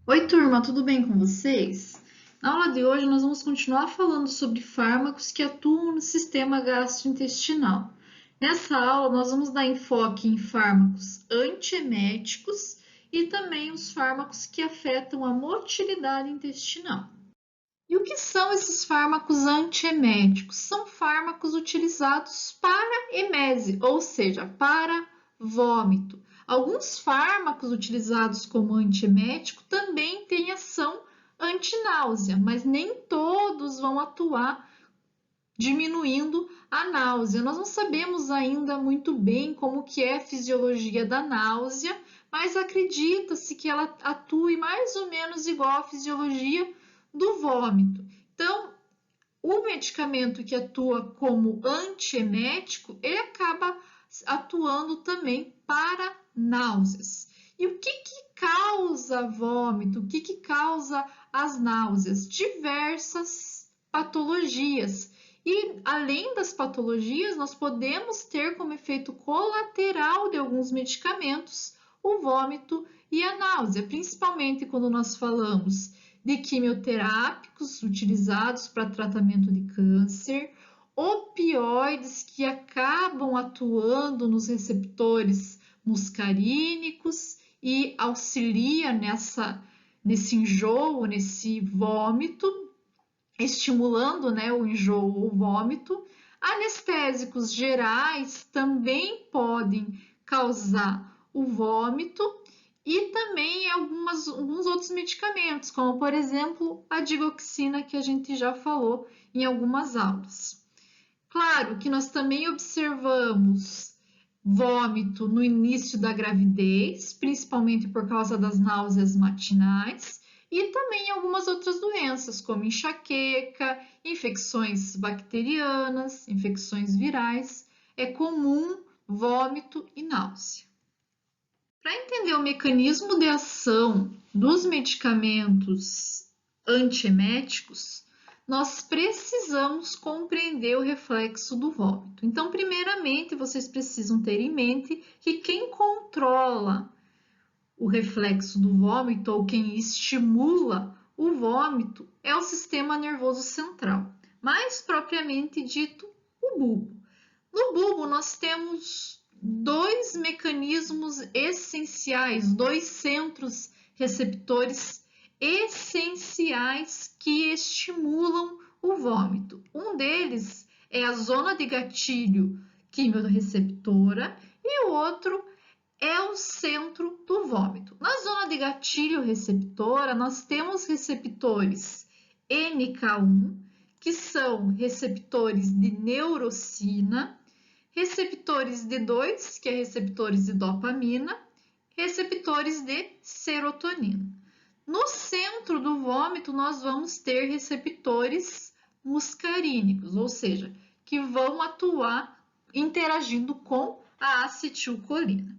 Oi, turma, tudo bem com vocês? Na aula de hoje, nós vamos continuar falando sobre fármacos que atuam no sistema gastrointestinal. Nessa aula, nós vamos dar enfoque em fármacos antieméticos e também os fármacos que afetam a motilidade intestinal. E o que são esses fármacos antieméticos? São fármacos utilizados para emese, ou seja, para vômito. Alguns fármacos utilizados como antiemético também têm ação antináusea, mas nem todos vão atuar diminuindo a náusea. Nós não sabemos ainda muito bem como que é a fisiologia da náusea, mas acredita-se que ela atue mais ou menos igual à fisiologia do vômito. Então, o medicamento que atua como antiemético, ele acaba atuando também para náuseas. E o que causa vômito? O que causa as náuseas? Diversas patologias. E além das patologias, nós podemos ter como efeito colateral de alguns medicamentos o vômito e a náusea, principalmente quando nós falamos de quimioterápicos utilizados para tratamento de câncer, opioides que acabam atuando nos receptores muscarínicos e auxilia nesse enjoo, nesse vômito, estimulando, né, o enjoo ou vômito. Anestésicos gerais também podem causar o vômito e também alguns outros medicamentos, como por exemplo a digoxina, que a gente já falou em algumas aulas. Claro que nós também observamos vômito no início da gravidez, principalmente por causa das náuseas matinais, e também algumas outras doenças, como enxaqueca, infecções bacterianas, infecções virais. É comum vômito e náusea. Para entender o mecanismo de ação dos medicamentos antieméticos, nós precisamos compreender o reflexo do vômito. Então, primeiramente, vocês precisam ter em mente que quem controla o reflexo do vômito ou quem estimula o vômito é o sistema nervoso central, mais propriamente dito, o bulbo. No bulbo, nós temos dois mecanismos essenciais, dois centros receptores essenciais que estimulam o vômito. Um deles é a zona de gatilho quimiorreceptora e o outro é o centro do vômito. Na zona de gatilho receptora, nós temos receptores NK1, que são receptores de neurocina, receptores D2, que é receptores de dopamina, receptores de serotonina. No centro do vômito, nós vamos ter receptores muscarínicos, ou seja, que vão atuar interagindo com a acetilcolina.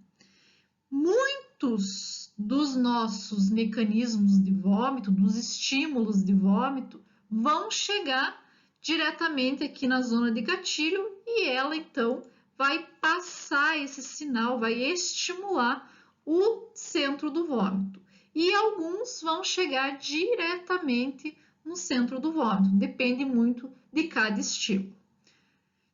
Muitos dos nossos mecanismos de vômito, dos estímulos de vômito, vão chegar diretamente aqui na zona de gatilho e ela então vai passar esse sinal, vai estimular o centro do vômito. E alguns vão chegar diretamente no centro do vômito, depende muito de cada estímulo.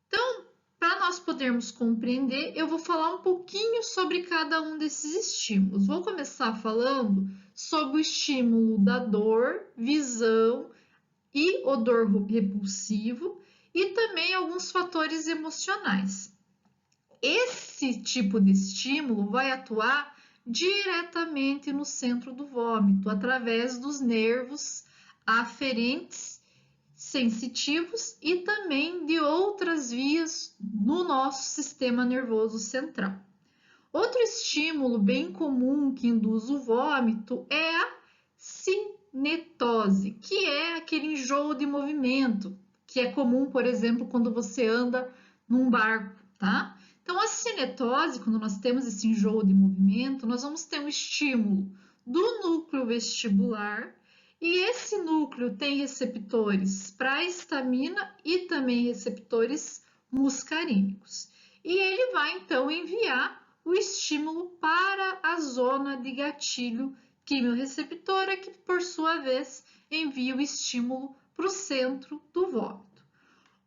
Então, para nós podermos compreender, eu vou falar um pouquinho sobre cada um desses estímulos. Vou começar falando sobre o estímulo da dor, visão e odor repulsivo e também alguns fatores emocionais. Esse tipo de estímulo vai atuar diretamente no centro do vômito, através dos nervos aferentes sensitivos e também de outras vias no nosso sistema nervoso central. Outro estímulo bem comum que induz o vômito é a cinetose, que é aquele enjoo de movimento, que é comum, por exemplo, quando você anda num barco, tá? Então, a cinetose, quando nós temos esse enjoo de movimento, nós vamos ter um estímulo do núcleo vestibular, e esse núcleo tem receptores para a histamina e também receptores muscarínicos. E ele vai então enviar o estímulo para a zona de gatilho quimiorreceptora, que por sua vez envia o estímulo para o centro do vômito.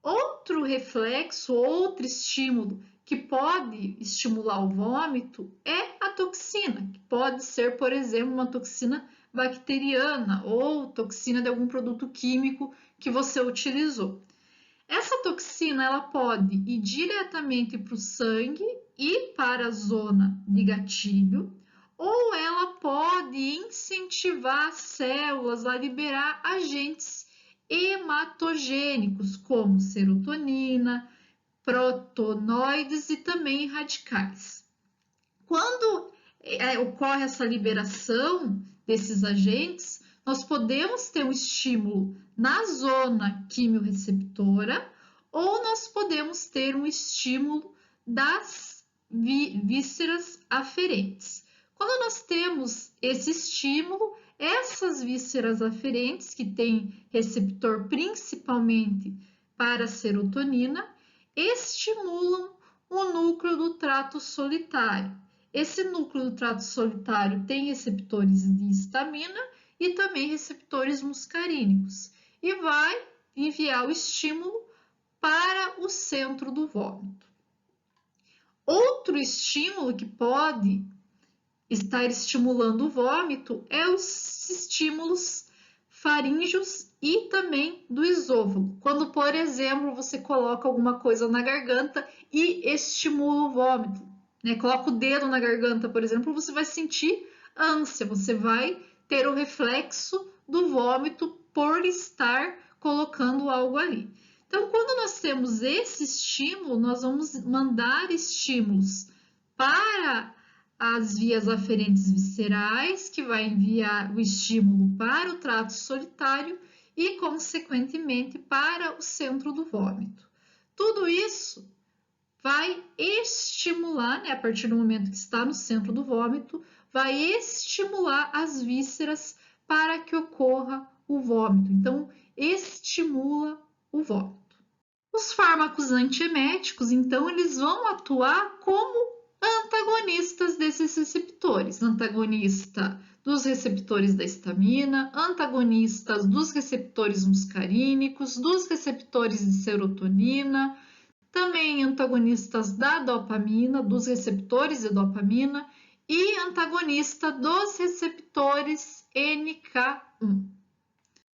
Outro reflexo, outro estímulo que pode estimular o vômito é a toxina, que pode ser, por exemplo, uma toxina bacteriana ou toxina de algum produto químico que você utilizou. Essa toxina ela pode ir diretamente para o sangue e para a zona de gatilho, ou ela pode incentivar as células a liberar agentes hematogênicos, como serotonina, protonoides e também radicais. Quando ocorre essa liberação desses agentes, nós podemos ter um estímulo na zona quimiorreceptora ou nós podemos ter um estímulo das vísceras aferentes. Quando nós temos esse estímulo, essas vísceras aferentes, que têm receptor principalmente para a serotonina, estimulam o núcleo do trato solitário. Esse núcleo do trato solitário tem receptores de histamina e também receptores muscarínicos e vai enviar o estímulo para o centro do vômito. Outro estímulo que pode estar estimulando o vômito é os estímulos faríngeos e também do esôfago. Quando, por exemplo, você coloca alguma coisa na garganta e estimula o vômito, né? Coloca o dedo na garganta, por exemplo, você vai sentir ânsia, você vai ter o reflexo do vômito por estar colocando algo ali. Então, quando nós temos esse estímulo, nós vamos mandar estímulos para as vias aferentes viscerais, que vai enviar o estímulo para o trato solitário e, consequentemente, para o centro do vômito. Tudo isso vai estimular, né, a partir do momento que está no centro do vômito, vai estimular as vísceras para que ocorra o vômito. Então, estimula o vômito. Os fármacos antieméticos, então, eles vão atuar como antagonistas desses receptores, antagonista dos receptores da histamina, antagonistas dos receptores muscarínicos, dos receptores de serotonina, também antagonistas da dopamina, dos receptores de dopamina e antagonista dos receptores NK1.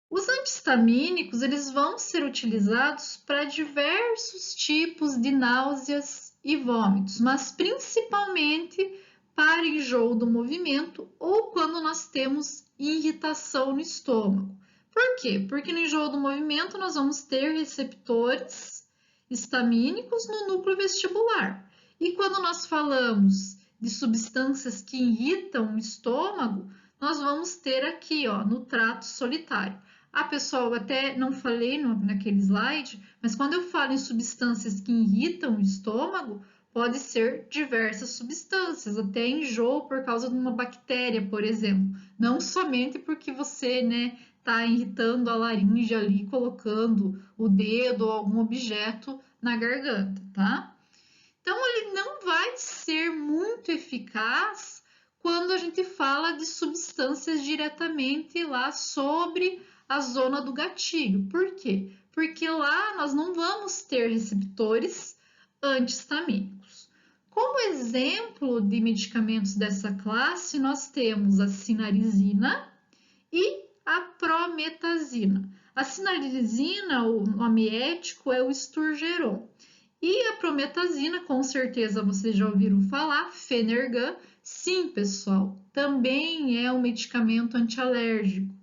Os antihistamínicos, eles vão ser utilizados para diversos tipos de náuseas e vômitos, mas principalmente para enjoo do movimento ou quando nós temos irritação no estômago. Por quê? Porque no enjoo do movimento nós vamos ter receptores histamínicos no núcleo vestibular. E quando nós falamos de substâncias que irritam o estômago, nós vamos ter aqui, ó, no trato solitário. Pessoal, até não falei naquele slide, mas quando eu falo em substâncias que irritam o estômago, pode ser diversas substâncias, até enjoo por causa de uma bactéria, por exemplo. Não somente porque você, né, está irritando a laringe ali, colocando o dedo ou algum objeto na garganta, tá? Então, ele não vai ser muito eficaz quando a gente fala de substâncias diretamente lá sobre a zona do gatilho. Por quê? Porque lá nós não vamos ter receptores antihistamínicos. Como exemplo de medicamentos dessa classe, nós temos a cinarizina e a prometazina. A cinarizina, o nome ético é o Sturgeon. E a prometazina, com certeza vocês já ouviram falar, Phenergan. Sim, pessoal, também é um medicamento antialérgico.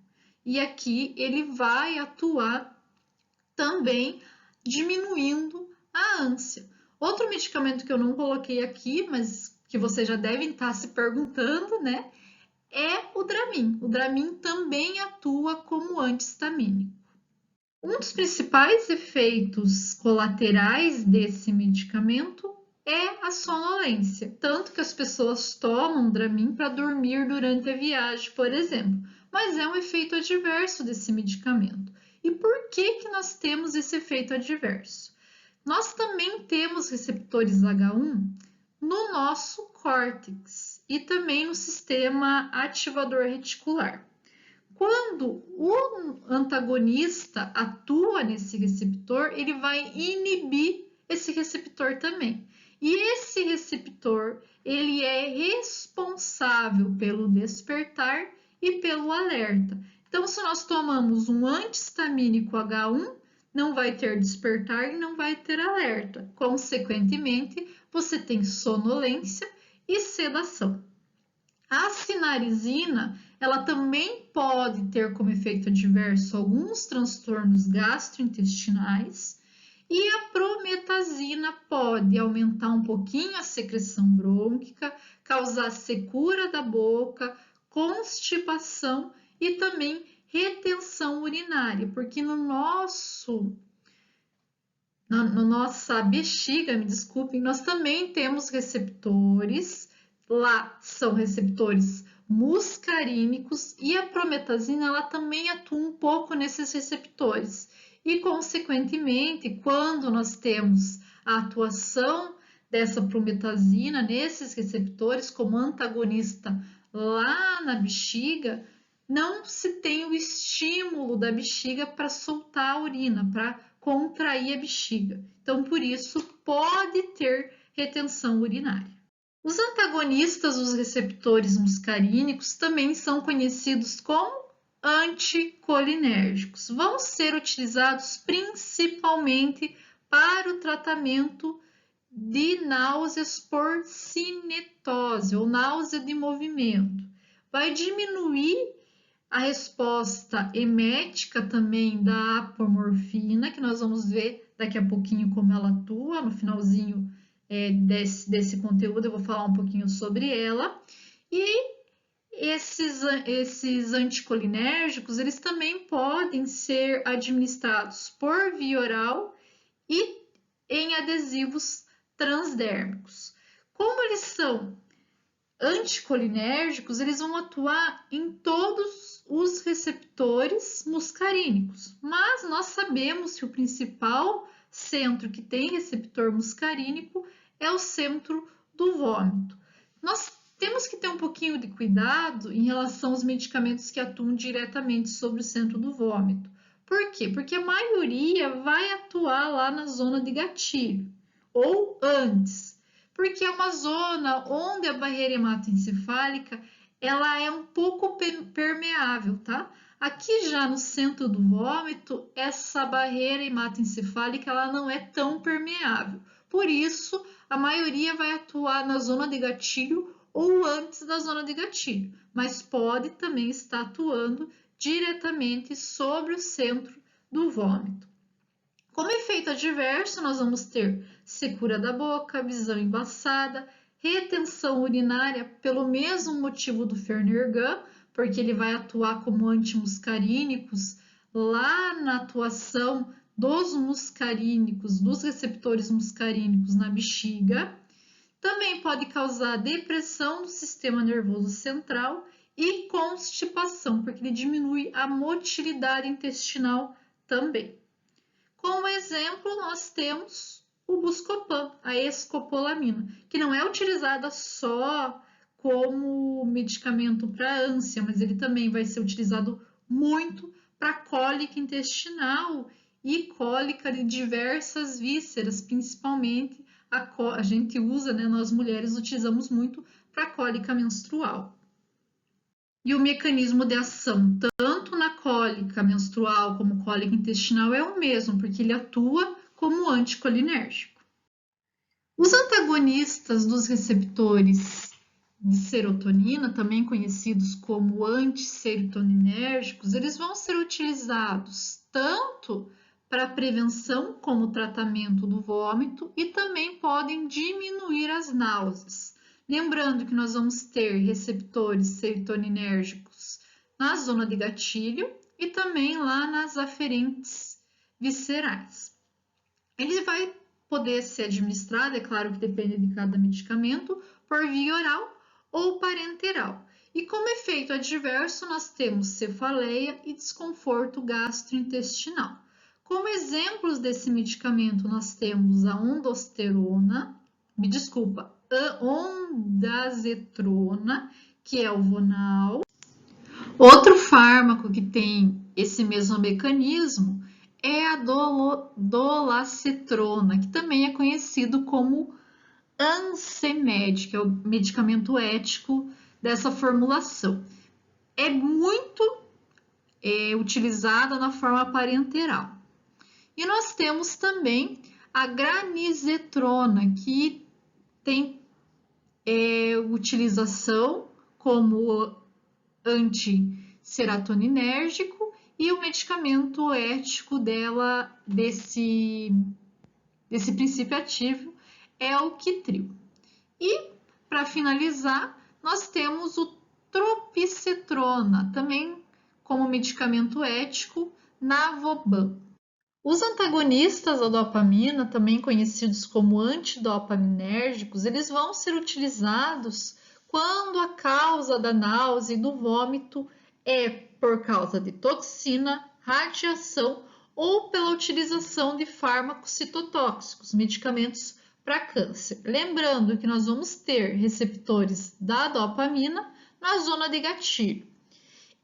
E aqui ele vai atuar também diminuindo a ânsia. Outro medicamento que eu não coloquei aqui, mas que vocês já devem estar se perguntando, né? É o Dramin. O Dramin também atua como antihistamínico. Um dos principais efeitos colaterais desse medicamento é a sonolência, tanto que as pessoas tomam Dramin para dormir durante a viagem, por exemplo, mas é um efeito adverso desse medicamento. E por que nós temos esse efeito adverso? Nós também temos receptores H1 no nosso córtex. e também no sistema ativador reticular. Quando o antagonista atua nesse receptor, ele vai inibir esse receptor também. E esse receptor, ele é responsável pelo despertar e pelo alerta. Então, se nós tomamos um antihistamínico H1, não vai ter despertar e não vai ter alerta. Consequentemente, você tem sonolência e sedação. A cinarizina, ela também pode ter como efeito adverso alguns transtornos gastrointestinais e a prometazina pode aumentar um pouquinho a secreção brônquica, causar secura da boca, constipação e também retenção urinária, porque na nossa bexiga, me desculpem, nós também temos receptores. Lá são receptores muscarínicos e a prometazina ela também atua um pouco nesses receptores. E, consequentemente, quando nós temos a atuação dessa prometazina nesses receptores como antagonista lá na bexiga, não se tem o estímulo da bexiga para soltar a urina, para contrair a bexiga. Então, por isso, pode ter retenção urinária. Os antagonistas dos receptores muscarínicos também são conhecidos como anticolinérgicos. Vão ser utilizados principalmente para o tratamento de náuseas por cinetose ou náusea de movimento. Vai diminuir a resposta emética também da apomorfina, que nós vamos ver daqui a pouquinho como ela atua no finalzinho desse conteúdo, eu vou falar um pouquinho sobre ela. E esses anticolinérgicos, eles também podem ser administrados por via oral e em adesivos transdérmicos. Como eles são anticolinérgicos, eles vão atuar em todos os receptores muscarínicos, mas nós sabemos que o principal centro que tem receptor muscarínico é o centro do vômito. Nós temos que ter um pouquinho de cuidado em relação aos medicamentos que atuam diretamente sobre o centro do vômito. Por quê? Porque a maioria vai atuar lá na zona de gatilho, ou antes, porque é uma zona onde a barreira hematoencefálica ela é um pouco permeável, tá? Aqui já no centro do vômito, essa barreira hematoencefálica ela não é tão permeável. Por isso, a maioria vai atuar na zona de gatilho ou antes da zona de gatilho, mas pode também estar atuando diretamente sobre o centro do vômito. Como efeito adverso, nós vamos ter secura da boca, visão embaçada, retenção urinária pelo mesmo motivo do Fernergan, porque ele vai atuar como antimuscarínicos lá na atuação dos muscarínicos, dos receptores muscarínicos na bexiga. Também pode causar depressão do sistema nervoso central e constipação, porque ele diminui a motilidade intestinal também. Como exemplo, nós temos o Buscopan, a escopolamina, que não é utilizada só como medicamento para ânsia, mas ele também vai ser utilizado muito para cólica intestinal e cólica de diversas vísceras, principalmente a gente usa, né, nós mulheres utilizamos muito para cólica menstrual. E o mecanismo de ação, tanto na cólica menstrual como cólica intestinal, é o mesmo, porque ele atua como anticolinérgico. Os antagonistas dos receptores de serotonina, também conhecidos como antisserotoninérgicos, eles vão ser utilizados tanto para prevenção como tratamento do vômito e também podem diminuir as náuseas. Lembrando que nós vamos ter receptores serotoninérgicos na zona de gatilho e também lá nas aferentes viscerais. Ele vai poder ser administrado, é claro que depende de cada medicamento, por via oral ou parenteral. E como efeito adverso, nós temos cefaleia e desconforto gastrointestinal. Como exemplos desse medicamento, nós temos a ondansetron, ondansetrona, que é o Vonal. Outro fármaco que tem esse mesmo mecanismo é a dolacetrona, que também é conhecido como Ansemed, que é o medicamento ético dessa formulação. É muito utilizada na forma parenteral. E nós temos também a granizetrona, que tem utilização como anti-seratonínérgico, e o medicamento ético dela, desse princípio ativo, é o Quitril. E, para finalizar, nós temos o tropicetrona, também como medicamento ético, Navoban. Os antagonistas da dopamina, também conhecidos como antidopaminérgicos, eles vão ser utilizados quando a causa da náusea e do vômito é por causa de toxina, radiação ou pela utilização de fármacos citotóxicos, medicamentos para câncer. Lembrando que nós vamos ter receptores da dopamina na zona de gatilho.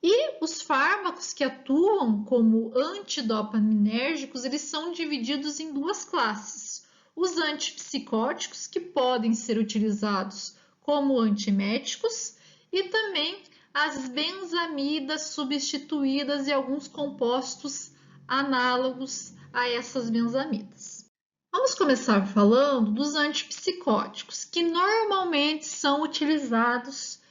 E os fármacos que atuam como antidopaminérgicos, eles são divididos em duas classes. Os antipsicóticos, que podem ser utilizados como antieméticos, e também as benzamidas substituídas e alguns compostos análogos a essas benzamidas. Vamos começar falando dos antipsicóticos, que normalmente são utilizados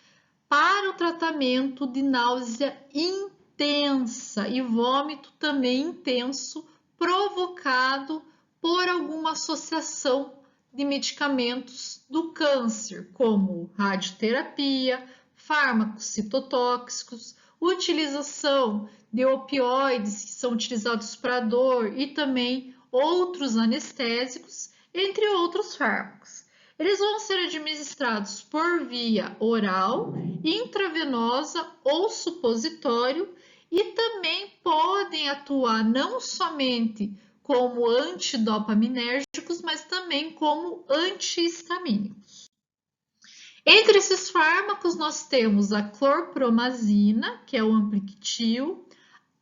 para o tratamento de náusea intensa e vômito também intenso provocado por alguma associação de medicamentos do câncer, como radioterapia, fármacos citotóxicos, utilização de opioides que são utilizados para dor e também outros anestésicos, entre outros fármacos. Eles vão ser administrados por via oral, intravenosa ou supositório e também podem atuar não somente como antidopaminérgicos, mas também como antihistamínicos. Entre esses fármacos, nós temos a clorpromazina, que é o Amplictil,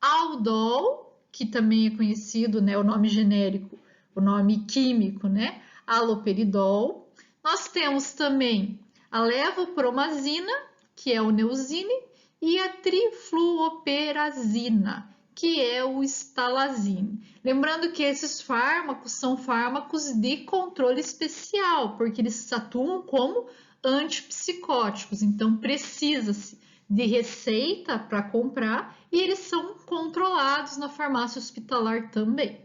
Aldol, que também é conhecido, né, o nome genérico, o nome químico, né, haloperidol. Nós temos também a levopromazina, que é o Neosine, e a trifluoperazina, que é o Stalazine. Lembrando que esses fármacos são fármacos de controle especial, porque eles atuam como antipsicóticos, então precisa-se de receita para comprar e eles são controlados na farmácia hospitalar também,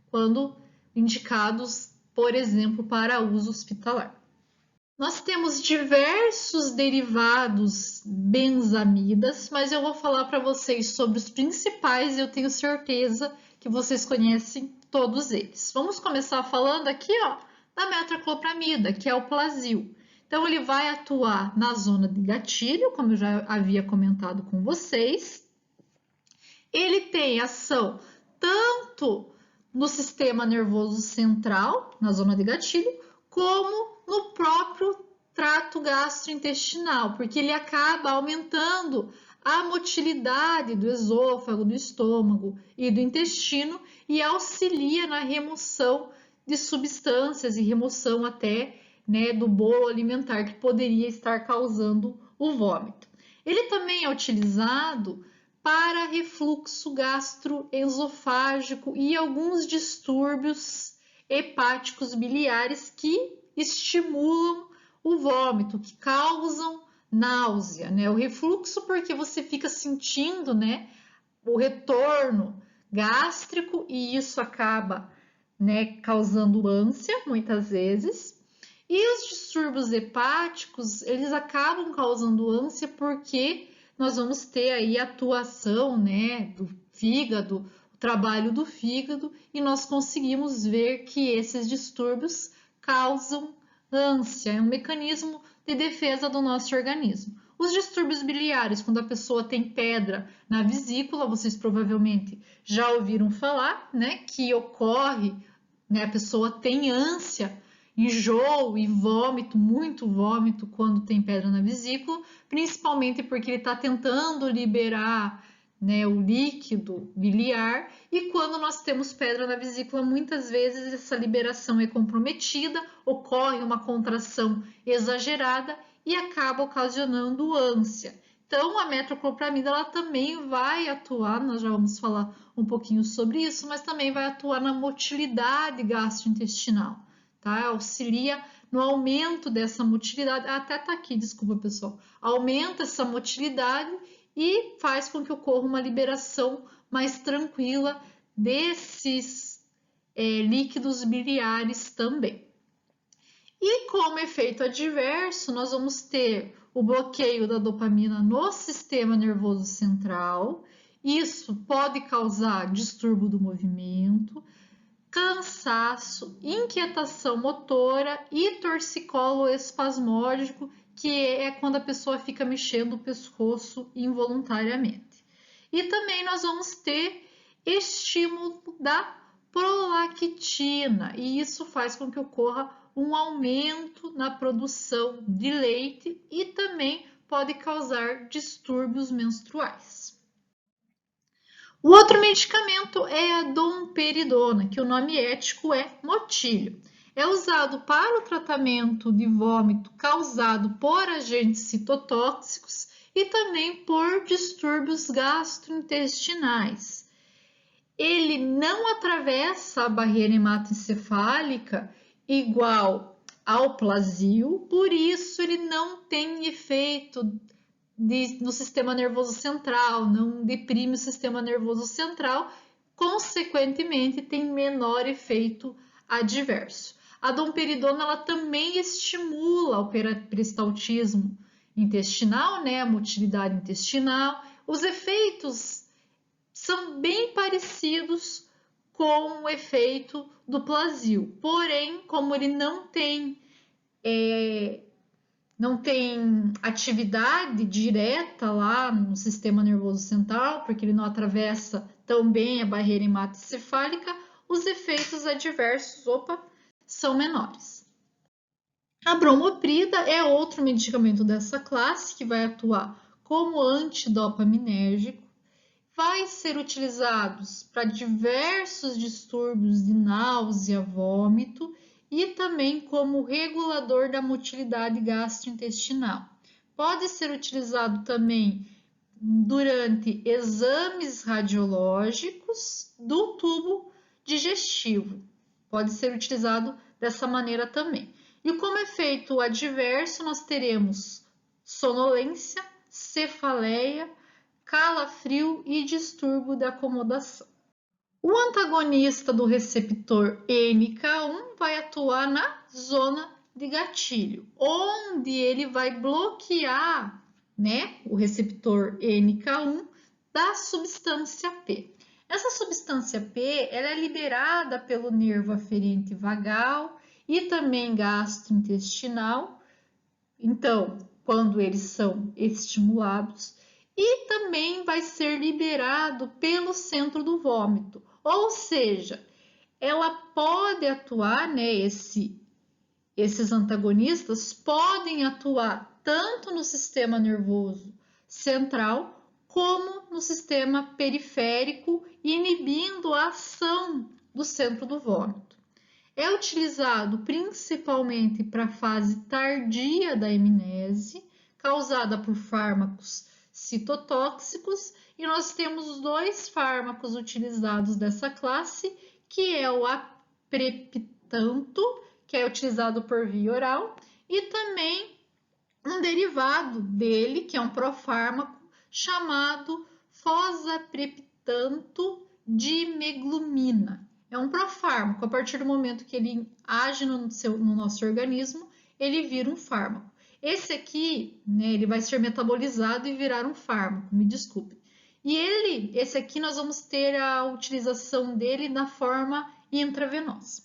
quando indicados, por exemplo, para uso hospitalar. Nós temos diversos derivados benzamidas, mas eu vou falar para vocês sobre os principais e eu tenho certeza que vocês conhecem todos eles. Vamos começar falando aqui, ó, da metaclopramida, que é o Plasil. Então, ele vai atuar na zona de gatilho, como eu já havia comentado com vocês. Ele tem ação tanto no sistema nervoso central, na zona de gatilho, como no próprio trato gastrointestinal, porque ele acaba aumentando a motilidade do esôfago, do estômago e do intestino e auxilia na remoção de substâncias e remoção até, né, do bolo alimentar que poderia estar causando o vômito. Ele também é utilizado para refluxo gastroesofágico e alguns distúrbios hepáticos biliares que estimulam o vômito, que causam náusea, né? O refluxo porque você fica sentindo, né, o retorno gástrico e isso acaba, né, causando ânsia muitas vezes. E os distúrbios hepáticos, eles acabam causando ânsia porque nós vamos ter aí a atuação, né, do fígado, o trabalho do fígado, e nós conseguimos ver que esses distúrbios causam ânsia, é um mecanismo de defesa do nosso organismo. Os distúrbios biliares, quando a pessoa tem pedra na vesícula, vocês provavelmente já ouviram falar, né, que ocorre, né, a pessoa tem ânsia enjoo e vômito, muito vômito quando tem pedra na vesícula, principalmente porque ele está tentando liberar, né, o líquido biliar, e quando nós temos pedra na vesícula, muitas vezes essa liberação é comprometida, ocorre uma contração exagerada e acaba ocasionando ânsia. Então, a metoclopramida ela também vai atuar, nós já vamos falar um pouquinho sobre isso, mas também vai atuar na motilidade gastrointestinal, tá? Auxilia no aumento dessa motilidade, até tá aqui, desculpa pessoal, aumenta essa motilidade e faz com que ocorra uma liberação mais tranquila desses líquidos biliares também. E como efeito adverso, nós vamos ter o bloqueio da dopamina no sistema nervoso central. Isso pode causar distúrbio do movimento, cansaço, inquietação motora e torcicolo espasmódico, que é quando a pessoa fica mexendo o pescoço involuntariamente. E também nós vamos ter estímulo da prolactina, e isso faz com que ocorra um aumento na produção de leite e também pode causar distúrbios menstruais. O outro medicamento é a domperidona, que o nome ético é Motilio. É usado para o tratamento de vômito causado por agentes citotóxicos e também por distúrbios gastrointestinais. Ele não atravessa a barreira hematoencefálica igual ao Plasil, por isso ele não tem efeito no sistema nervoso central, não deprime o sistema nervoso central, consequentemente tem menor efeito adverso. A domperidona ela também estimula o peristaltismo intestinal, né, a motilidade intestinal. Os efeitos são bem parecidos com o efeito do Plasil, porém, como ele não tem atividade direta lá no sistema nervoso central, porque ele não atravessa tão bem a barreira hematoencefálica, os efeitos adversos, são menores. A bromoprida é outro medicamento dessa classe que vai atuar como antidopaminérgico, vai ser utilizado para diversos distúrbios de náusea, vômito e também como regulador da motilidade gastrointestinal. Pode ser utilizado também durante exames radiológicos do tubo digestivo. Pode ser utilizado dessa maneira também. E como efeito adverso, nós teremos sonolência, cefaleia, calafrio e distúrbio da acomodação. O antagonista do receptor MK1 vai atuar na zona de gatilho, onde ele vai bloquear, né, o receptor MK1 da substância P. Essa substância P ela é liberada pelo nervo aferente vagal e também gastrointestinal, então, quando eles são estimulados, e também vai ser liberado pelo centro do vômito, ou seja, ela pode atuar, né, esses antagonistas podem atuar tanto no sistema nervoso central como no sistema periférico, inibindo a ação do centro do vômito. É utilizado principalmente para a fase tardia da hemimnese, causada por fármacos citotóxicos, e nós temos dois fármacos utilizados dessa classe, que é o apreptanto, que é utilizado por via oral, e também um derivado dele, que é um profármaco, chamado fosaprepitanto dimeglumina. É um profármaco, a partir do momento que ele age no nosso organismo, ele vira um fármaco. Esse aqui, né, ele vai ser metabolizado e virar um fármaco, me desculpe. E esse aqui nós vamos ter a utilização dele na forma intravenosa.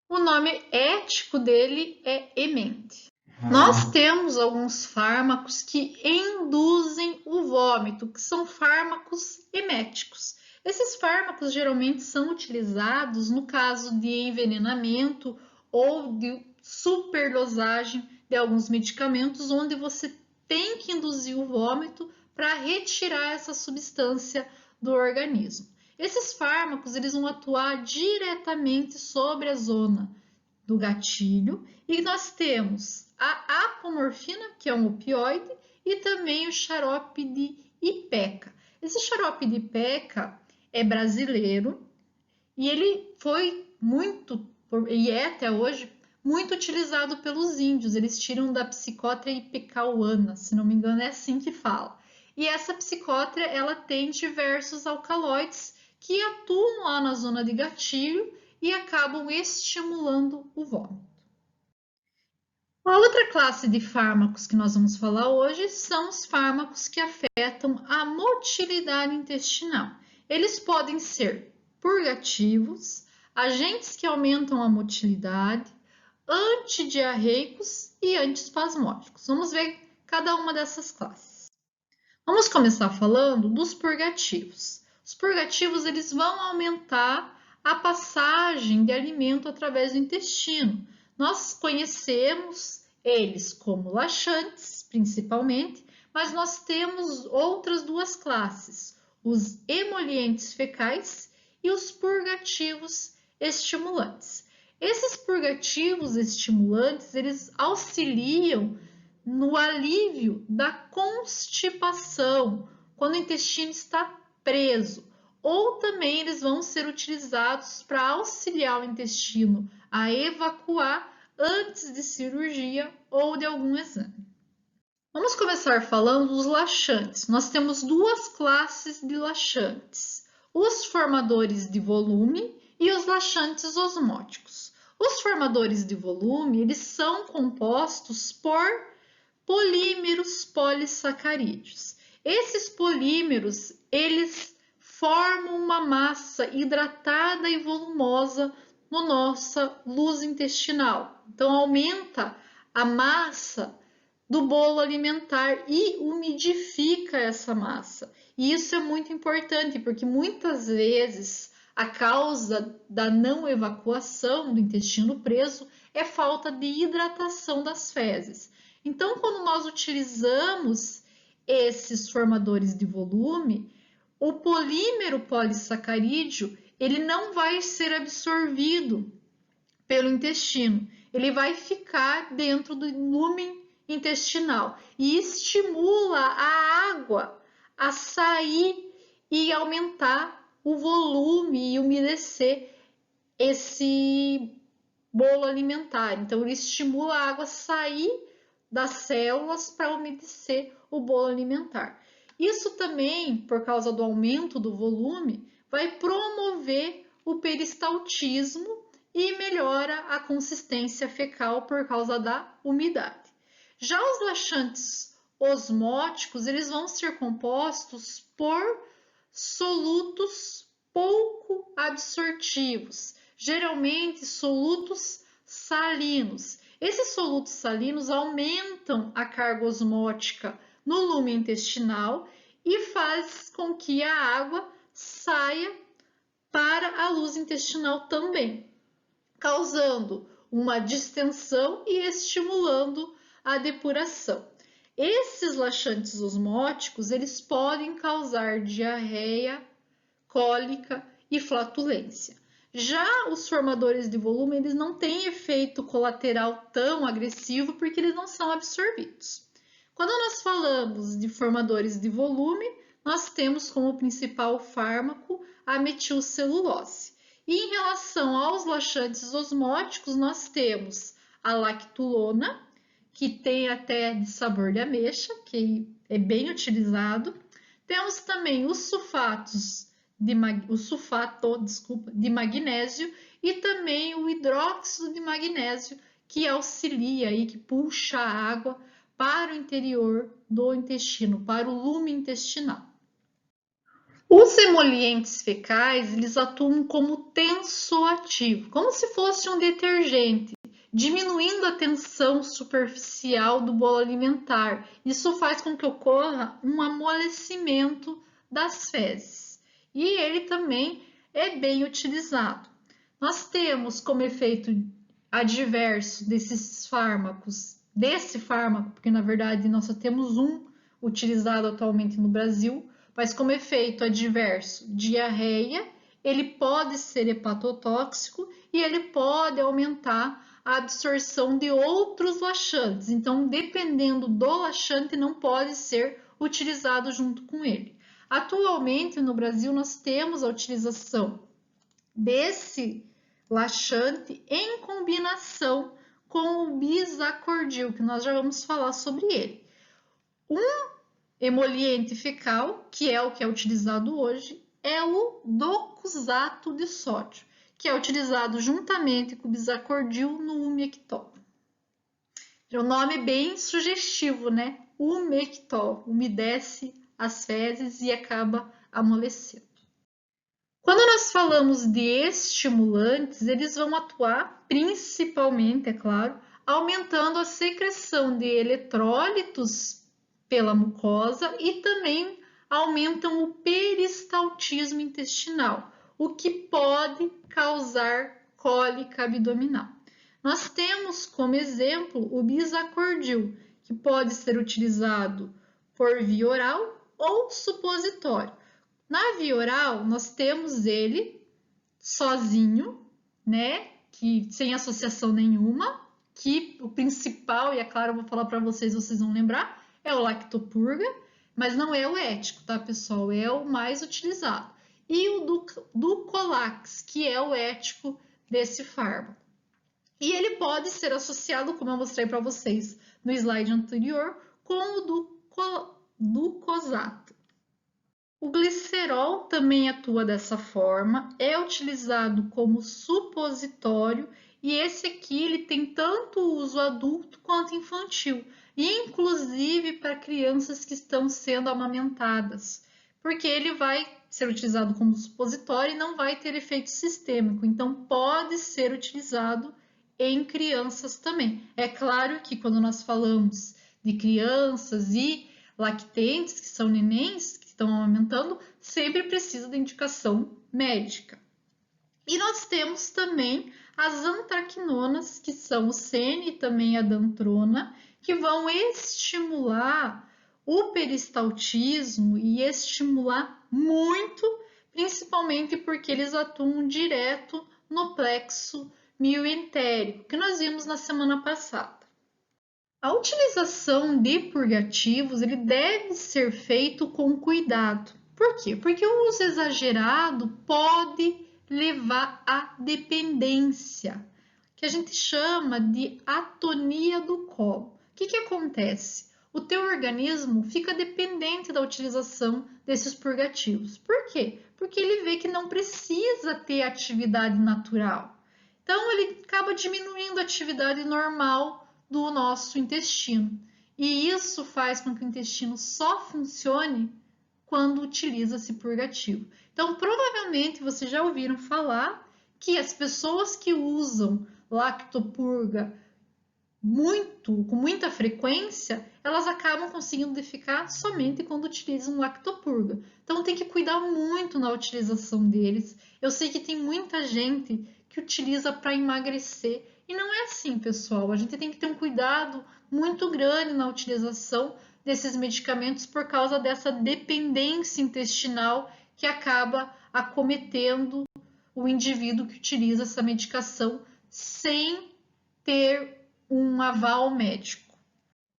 O nome ético dele é Emend. Nós temos alguns fármacos que induzem o vômito, que são fármacos eméticos. Esses fármacos geralmente são utilizados no caso de envenenamento ou de superdosagem de alguns medicamentos, onde você tem que induzir o vômito para retirar essa substância do organismo. Esses fármacos eles vão atuar diretamente sobre a zona do gatilho e nós temos a apomorfina, que é um opioide, e também o xarope de Ipeca. Esse xarope de Ipeca é brasileiro e ele foi muito, e é até hoje, muito utilizado pelos índios. Eles tiram da psicótria ipecauana, se não me engano é assim que fala. E essa psicótria, ela tem diversos alcaloides que atuam lá na zona de gatilho e acabam estimulando o vômito. A outra classe de fármacos que nós vamos falar hoje são os fármacos que afetam a motilidade intestinal. Eles podem ser purgativos, agentes que aumentam a motilidade, antidiarreicos e antiespasmódicos. Vamos ver cada uma dessas classes. Vamos começar falando dos purgativos. Os purgativos eles vão aumentar a passagem de alimento através do intestino. Nós conhecemos eles como laxantes, principalmente, mas nós temos outras duas classes, os emolientes fecais e os purgativos estimulantes. Esses purgativos estimulantes, eles auxiliam no alívio da constipação, quando o intestino está preso, ou também eles vão ser utilizados para auxiliar o intestino a evacuar antes de cirurgia ou de algum exame. Vamos começar falando dos laxantes. Nós temos duas classes de laxantes, os formadores de volume e os laxantes osmóticos. Os formadores de volume, eles são compostos por polímeros polissacarídeos. Esses polímeros, eles formam uma massa hidratada e volumosa na nossa luz intestinal. Então, aumenta a massa do bolo alimentar e umidifica essa massa. E isso é muito importante, porque muitas vezes a causa da não evacuação do intestino preso é falta de hidratação das fezes. Então, quando nós utilizamos esses formadores de volume, o polímero polissacarídeo ele não vai ser absorvido pelo intestino, ele vai ficar dentro do lumen intestinal e estimula a água a sair e aumentar o volume e umedecer esse bolo alimentar. Então, ele estimula a água a sair das células para umedecer o bolo alimentar. Isso também, por causa do aumento do volume, vai promover o peristaltismo e melhora a consistência fecal por causa da umidade. Já os laxantes osmóticos, eles vão ser compostos por solutos pouco absortivos, geralmente solutos salinos. Esses solutos salinos aumentam a carga osmótica no lume intestinal e faz com que a água saia para a luz intestinal também, causando uma distensão e estimulando a depuração. Esses laxantes osmóticos, eles podem causar diarreia, cólica e flatulência. Já os formadores de volume, eles não têm efeito colateral tão agressivo porque eles não são absorvidos. Quando nós falamos de formadores de volume, nós temos como principal fármaco a metilcelulose. E em relação aos laxantes osmóticos, nós temos a lactulona, que tem até de sabor de ameixa, que é bem utilizado. Temos também os sulfato de magnésio e também o hidróxido de magnésio, que auxilia aí, que puxa a água para o interior do intestino, para o lume intestinal. Os emolientes fecais, eles atuam como tensoativo, como se fosse um detergente, diminuindo a tensão superficial do bolo alimentar. Isso faz com que ocorra um amolecimento das fezes. E ele também é bem utilizado. Nós temos como efeito adverso desses fármacos, desse fármaco, porque na verdade nós só temos um utilizado atualmente no Brasil, mas como efeito adverso, diarreia, ele pode ser hepatotóxico e ele pode aumentar a absorção de outros laxantes. Então, dependendo do laxante, não pode ser utilizado junto com ele. Atualmente, no Brasil, nós temos a utilização desse laxante em combinação com o bisacordil, que nós já vamos falar sobre ele. Um emoliente fecal, que é o que é utilizado hoje, é o docusato de sódio, que é utilizado juntamente com o bisacordil no umectol. É um nome bem sugestivo, né? Umectol, umedece as fezes e acaba amolecendo. Quando nós falamos de estimulantes, eles vão atuar principalmente, é claro, aumentando a secreção de eletrólitos pela mucosa e também aumentam o peristaltismo intestinal, o que pode causar cólica abdominal. Nós temos como exemplo o bisacordil, que pode ser utilizado por via oral ou supositório. Na via oral, nós temos ele sozinho, né, que sem associação nenhuma, que o principal, e é claro, eu vou falar para vocês, vocês vão lembrar, é o lactopurga, mas não é o ético, tá, pessoal? É o mais utilizado. E o Ducolax, que é o ético desse fármaco. E ele pode ser associado, como eu mostrei para vocês no slide anterior, com o Ducosato. O glicerol também atua dessa forma, é utilizado como supositório e esse aqui ele tem tanto uso adulto quanto infantil, inclusive para crianças que estão sendo amamentadas, porque ele vai ser utilizado como supositório e não vai ter efeito sistêmico, então pode ser utilizado em crianças também. É claro que quando nós falamos de crianças e lactentes, que são nenéns, que estão amamentando, sempre precisa de indicação médica. E nós temos também as antraquinonas, que são o sene e também a dantrona, que vão estimular o peristaltismo e estimular muito, principalmente porque eles atuam direto no plexo mioentérico, que nós vimos na semana passada. A utilização de purgativos ele deve ser feito com cuidado. Por quê? Porque o uso exagerado pode levar à dependência, que a gente chama de atonia do colo. O que acontece? O teu organismo fica dependente da utilização desses purgativos. Por quê? Porque ele vê que não precisa ter atividade natural. Então, ele acaba diminuindo a atividade normal do nosso intestino. E isso faz com que o intestino só funcione quando utiliza esse purgativo. Então, provavelmente vocês já ouviram falar que as pessoas que usam lactopurga com muita frequência, elas acabam conseguindo defecar somente quando utilizam lactopurga. Então, tem que cuidar muito na utilização deles. Eu sei que tem muita gente que utiliza para emagrecer. E não é assim, pessoal. A gente tem que ter um cuidado muito grande na utilização desses medicamentos por causa dessa dependência intestinal que acaba acometendo o indivíduo que utiliza essa medicação sem ter um aval médico.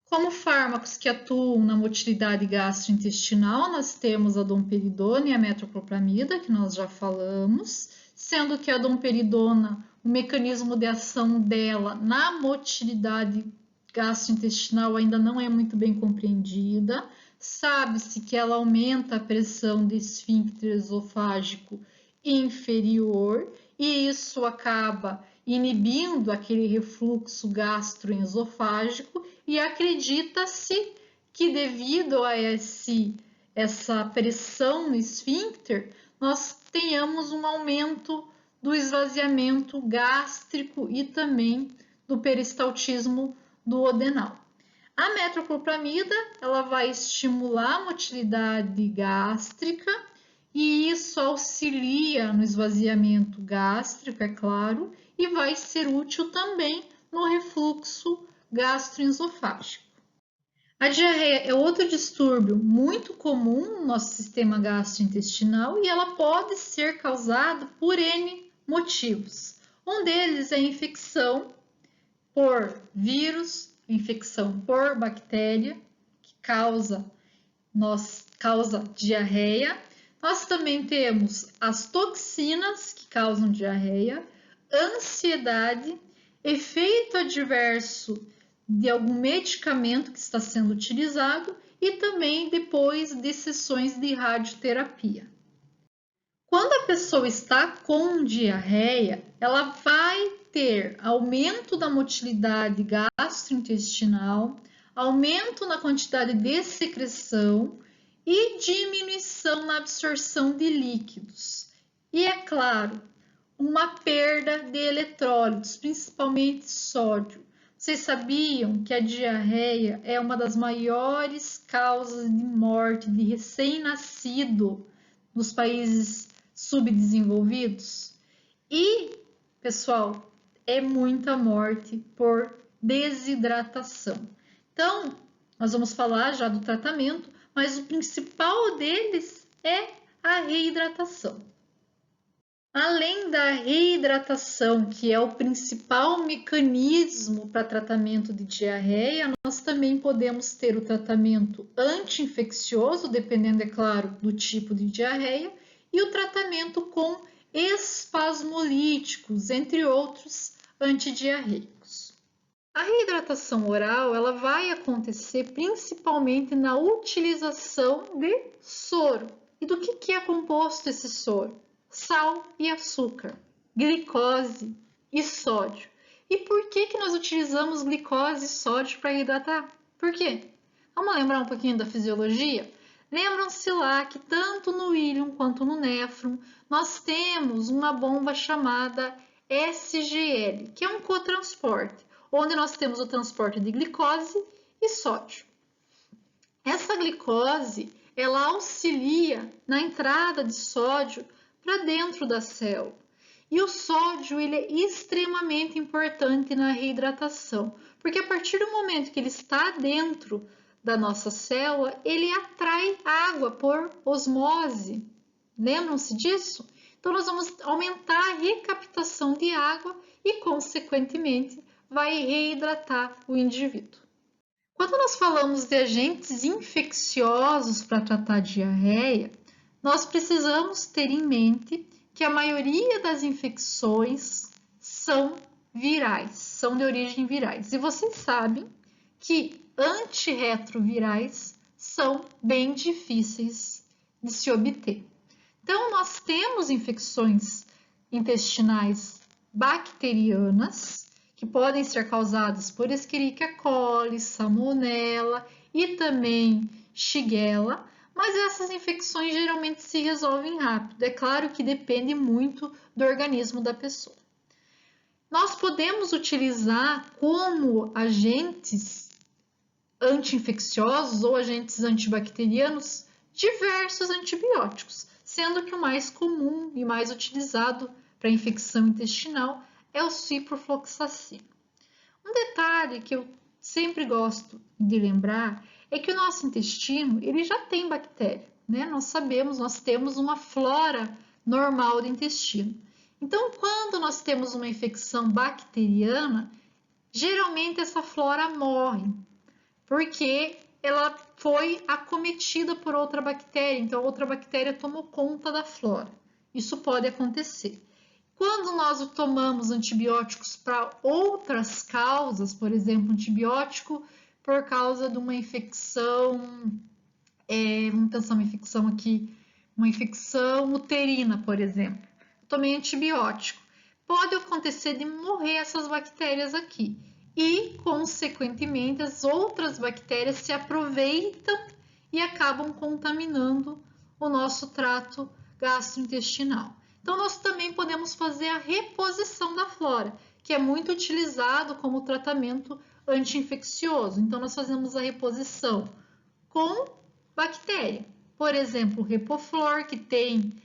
Como fármacos que atuam na motilidade gastrointestinal, nós temos a domperidona e a metoclopramida, que nós já falamos, sendo que a domperidona, o mecanismo de ação dela na motilidade gastrointestinal ainda não é muito bem compreendida. Sabe-se que ela aumenta a pressão do esfíncter esofágico inferior e isso acaba inibindo aquele refluxo gastroesofágico e acredita-se que devido a essa pressão no esfíncter, nós tenhamos um aumento do esvaziamento gástrico e também do peristaltismo do odenal. A metoclopramida, ela vai estimular a motilidade gástrica e isso, auxilia no esvaziamento gástrico, é claro, e vai ser útil também no refluxo gastroesofágico. A diarreia é outro distúrbio muito comum no nosso sistema gastrointestinal e ela pode ser causada por N motivos. Um deles é a infecção por vírus, infecção por bactéria, que causa diarreia. Nós também temos as toxinas que causam diarreia, ansiedade, efeito adverso de algum medicamento que está sendo utilizado e também depois de sessões de radioterapia. Quando a pessoa está com diarreia, ela vai ter aumento da motilidade gastrointestinal, aumento na quantidade de secreção e diminuição na absorção de líquidos. E, é claro, uma perda de eletrólitos, principalmente sódio. Vocês sabiam que a diarreia é uma das maiores causas de morte de recém-nascido nos países subdesenvolvidos? E, pessoal, é muita morte por desidratação. Então, nós vamos falar já do tratamento, mas o principal deles é a reidratação. Além da reidratação, que é o principal mecanismo para tratamento de diarreia, nós também podemos ter o tratamento anti-infeccioso, dependendo, é claro, do tipo de diarreia, e o tratamento com espasmolíticos, entre outros antidiarreicos. A reidratação oral ela vai acontecer principalmente na utilização de soro. E do que é composto esse soro? Sal e açúcar, glicose e sódio. E por que nós utilizamos glicose e sódio para hidratar? Por quê? Vamos lembrar um pouquinho da fisiologia? Lembram-se lá que tanto no íleon quanto no néfron nós temos uma bomba chamada SGL, que é um cotransporte, onde nós temos o transporte de glicose e sódio. Essa glicose ela auxilia na entrada de sódio para dentro da célula. E o sódio ele é extremamente importante na reidratação, porque a partir do momento que ele está dentro da nossa célula, ele atrai água por osmose. Lembram-se disso? Então, nós vamos aumentar a recaptação de água e, consequentemente, vai reidratar o indivíduo. Quando nós falamos de agentes infecciosos para tratar diarreia, nós precisamos ter em mente que a maioria das infecções são virais, são de origem virais. E vocês sabem que antirretrovirais são bem difíceis de se obter. Então, nós temos infecções intestinais bacterianas, que podem ser causadas por Escherichia coli, Salmonella e também Shigella, mas essas infecções geralmente se resolvem rápido. É claro que depende muito do organismo da pessoa. Nós podemos utilizar como agentes anti-infecciosos ou agentes antibacterianos diversos antibióticos, sendo que o mais comum e mais utilizado para infecção intestinal é o ciprofloxacino. Um detalhe que eu sempre gosto de lembrar é que o nosso intestino ele já tem bactéria, né? Nós temos uma flora normal do intestino. Então, quando nós temos uma infecção bacteriana, geralmente essa flora morre, porque ela foi acometida por outra bactéria, então outra bactéria tomou conta da flora. Isso pode acontecer. Quando nós tomamos antibióticos para outras causas, por exemplo, antibiótico por causa de uma infecção, vamos pensar uma infecção aqui, uma infecção uterina, por exemplo. Tomei antibiótico. Pode acontecer de morrer essas bactérias aqui e, consequentemente, as outras bactérias se aproveitam e acabam contaminando o nosso trato gastrointestinal. Então, nós também podemos fazer a reposição da flora, que é muito utilizado como tratamento anti-infeccioso. Então, nós fazemos a reposição com bactéria. Por exemplo, o Repoflor, que tem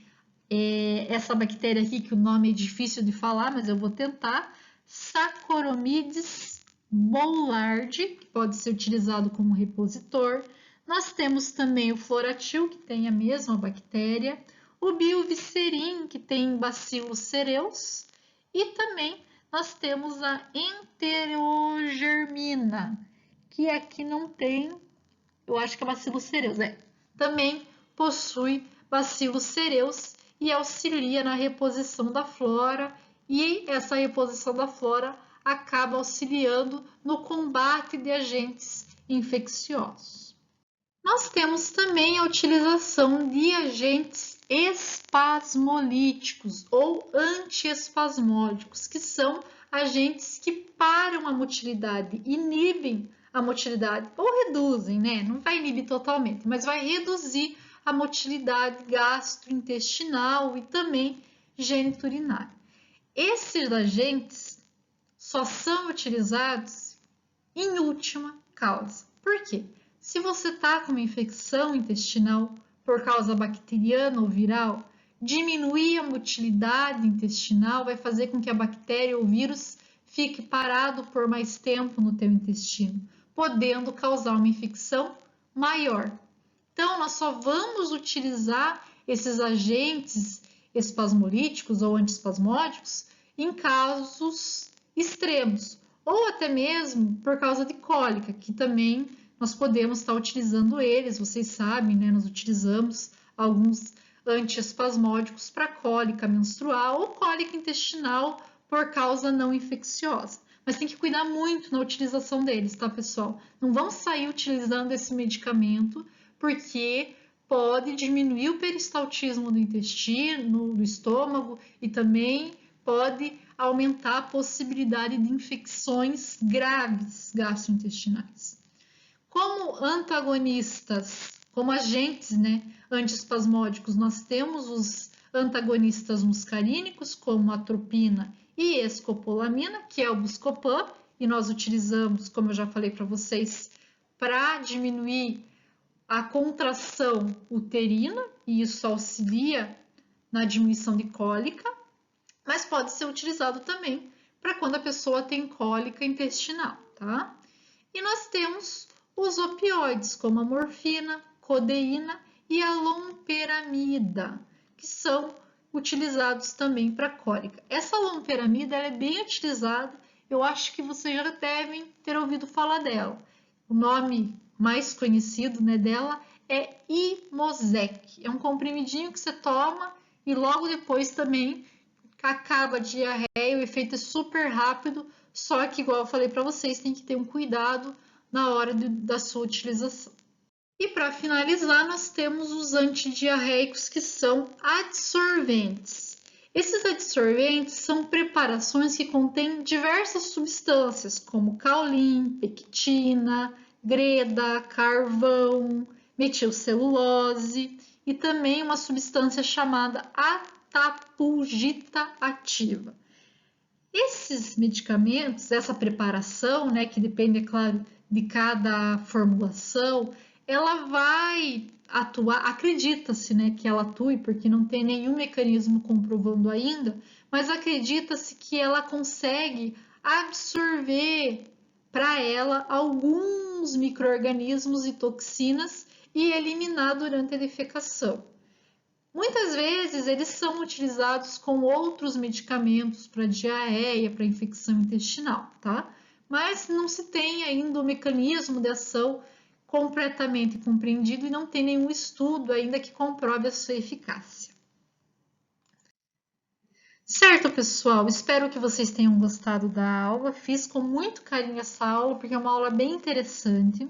essa bactéria aqui, que o nome é difícil de falar, mas eu vou tentar, Saccharomyces boulardii, que pode ser utilizado como repositor. Nós temos também o Floratil, que tem a mesma bactéria, o Biovicerin, que tem Bacillus cereus, e também nós temos a Enterogermina, que aqui não tem, eu acho que é Bacillus cereus, também possui Bacillus cereus e auxilia na reposição da flora, e essa reposição da flora acaba auxiliando no combate de agentes infecciosos. Nós temos também a utilização de agentes espasmolíticos ou antiespasmódicos, que são agentes que param a motilidade, inibem a motilidade ou reduzem, né? Não vai inibir totalmente, mas vai reduzir a motilidade gastrointestinal e também geniturinária. Esses agentes só são utilizados em última causa. Por quê? Se você está com uma infecção intestinal por causa bacteriana ou viral, diminuir a motilidade intestinal vai fazer com que a bactéria ou vírus fique parado por mais tempo no teu intestino, podendo causar uma infecção maior. Então, nós só vamos utilizar esses agentes espasmolíticos ou antiespasmódicos em casos extremos, ou até mesmo por causa de cólica, que também nós podemos estar utilizando eles, vocês sabem, né? Nós utilizamos alguns antiespasmódicos para cólica menstrual ou cólica intestinal por causa não infecciosa. Mas tem que cuidar muito na utilização deles, tá, pessoal? Não vamos sair utilizando esse medicamento porque pode diminuir o peristaltismo do intestino, do estômago e também pode aumentar a possibilidade de infecções graves gastrointestinais. Como antagonistas, como agentes, né, antiespasmódicos, nós temos os antagonistas muscarínicos, como a atropina e escopolamina, que é o Buscopan, e nós utilizamos, como eu já falei para vocês, para diminuir a contração uterina, e isso auxilia na diminuição de cólica, mas pode ser utilizado também para quando a pessoa tem cólica intestinal, tá? E nós temos os opioides, como a morfina, codeína e a lomperamida, que são utilizados também para cólica. Essa lomperamida é bem utilizada, eu acho que vocês já devem ter ouvido falar dela. O nome mais conhecido, né, dela é Imosec. É um comprimidinho que você toma e logo depois também acaba a diarreia, o efeito é super rápido, só que, igual eu falei para vocês, tem que ter um cuidado na hora da sua utilização. E para finalizar, nós temos os antidiarreicos, que são adsorventes. Esses adsorventes são preparações que contêm diversas substâncias, como caulim, pectina, greda, carvão, metilcelulose e também uma substância chamada atapulgita ativa. Esses medicamentos, essa preparação, né, que depende, é claro, de cada formulação, ela vai atuar, acredita-se, né, que ela atue, porque não tem nenhum mecanismo comprovando ainda, mas acredita-se que ela consegue absorver para ela alguns micro-organismos e toxinas e eliminar durante a defecação. Muitas vezes eles são utilizados com outros medicamentos para diarreia, para infecção intestinal, tá? Mas não se tem ainda o mecanismo de ação completamente compreendido e não tem nenhum estudo ainda que comprove a sua eficácia. Certo, pessoal? Espero que vocês tenham gostado da aula. Fiz com muito carinho essa aula porque é uma aula bem interessante.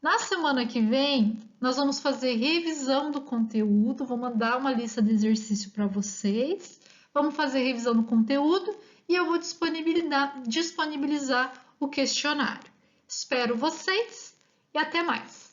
Na semana que vem, nós vamos fazer revisão do conteúdo, vou mandar uma lista de exercício para vocês, vamos fazer revisão do conteúdo e eu vou disponibilizar o questionário. Espero vocês e até mais!